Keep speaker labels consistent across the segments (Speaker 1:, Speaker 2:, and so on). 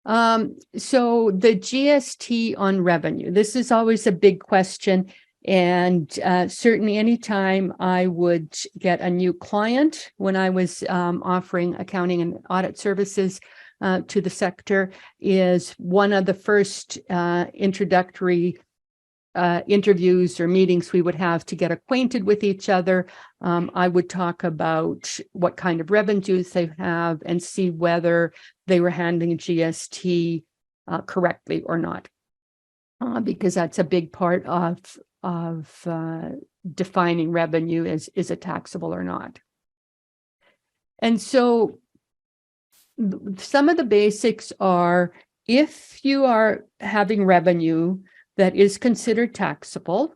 Speaker 1: So the GST on revenue, this is always a big question. And certainly anytime I would get a new client when I was offering accounting and audit services to the sector, is one of the first introductory interviews or meetings we would have to get acquainted with each other. I would talk about what kind of revenues they have and see whether they were handling GST correctly or not, because that's a big part of defining revenue is it taxable or not. And so some of the basics are, if you are having revenue that is considered taxable,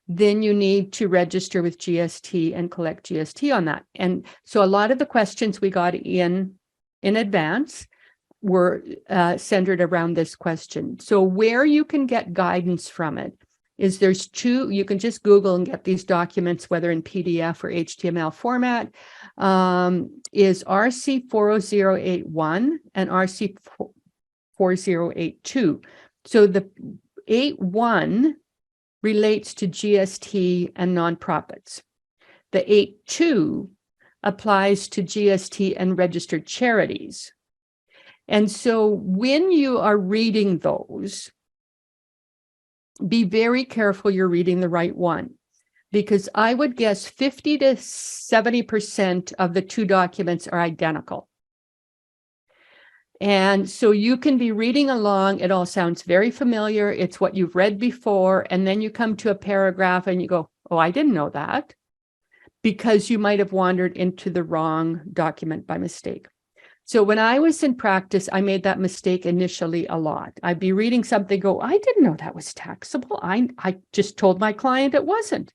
Speaker 1: then you need to register with GST and collect GST on that. And so a lot of the questions we got in advance were centered around this question. So where you can get guidance from it is there's two, you can just Google and get these documents, whether in PDF or HTML format, is RC 40081 and RC 4082. So the 81 relates to GST and nonprofits. The 82 applies to GST and registered charities. And so when you are reading those, be very careful you're reading the right one, because I would guess 50 to 70% of the two documents are identical. And so you can be reading along, it all sounds very familiar, it's what you've read before, and then you come to a paragraph and you go, oh, I didn't know that, because you might have wandered into the wrong document by mistake. So when I was in practice, I made that mistake initially a lot. I'd be reading something, go, I didn't know that was taxable. I just told my client it wasn't.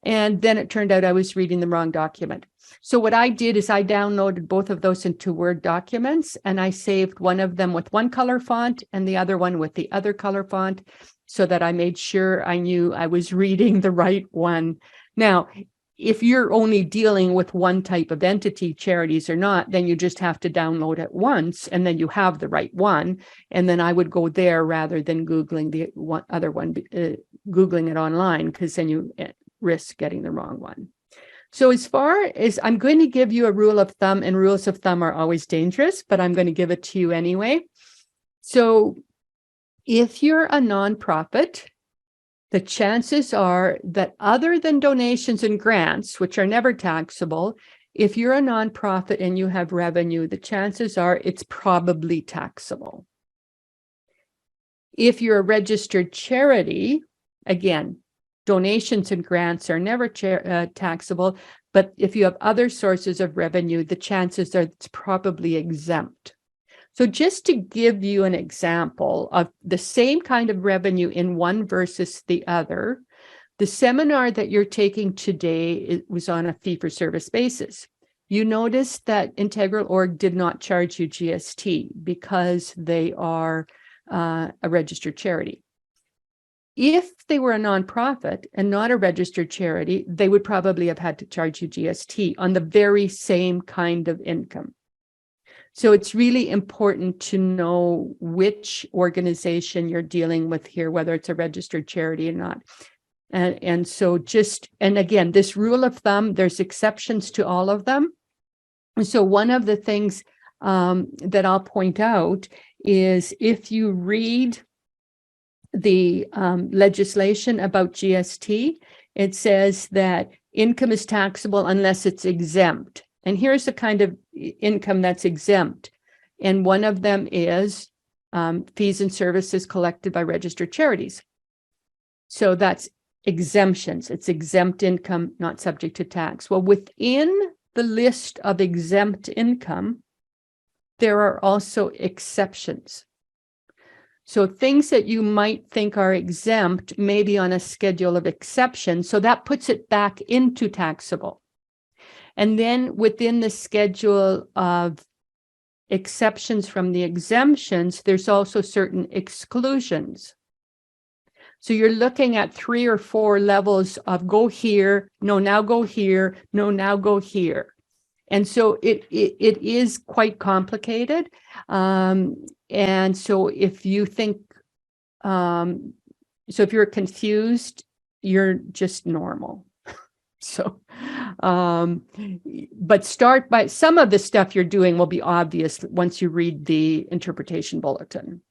Speaker 1: And then it turned out I was reading the wrong document. So what I did is I downloaded both of those into Word documents, and I saved one of them with one color font and the other one with the other color font, so that I made sure I knew I was reading the right one. Now, if you're only dealing with one type of entity, charities or not, then you just have to download it once and then you have the right one. And then I would go there rather than Googling the other one, Googling it online, because then you risk getting the wrong one. So as far as, I'm going to give you a rule of thumb, and rules of thumb are always dangerous, but I'm going to give it to you anyway. So if you're a nonprofit, the chances are that, other than donations and grants, which are never taxable, if you're a nonprofit and you have revenue, the chances are it's probably taxable. If you're a registered charity, again, donations and grants are never taxable, but if you have other sources of revenue, the chances are it's probably exempt. So just to give you an example of the same kind of revenue in one versus the other, the seminar that you're taking today was on a fee-for-service basis. You notice that Integral Org did not charge you GST because they are a registered charity. If they were a nonprofit and not a registered charity, they would probably have had to charge you GST on the very same kind of income. So it's really important to know which organization you're dealing with here, whether it's a registered charity or not. And so just, and again, this rule of thumb, there's exceptions to all of them. So one of the things that I'll point out is, if you read the legislation about GST, it says that income is taxable unless it's exempt. And here's the kind of income that's exempt. And one of them is fees and services collected by registered charities. So that's exemptions. It's exempt income, not subject to tax. Well, within the list of exempt income, there are also exceptions. So things that you might think are exempt may be on a schedule of exceptions. So that puts it back into taxable. And then within the schedule of exceptions from the exemptions, there's also certain exclusions. So you're looking at 3 or 4 levels of go here, no, now go here, no, now go here. And so it is quite complicated. And so if you think, so if you're confused, you're just normal. So, but start by some of the stuff you're doing will be obvious once you read the interpretation bulletin.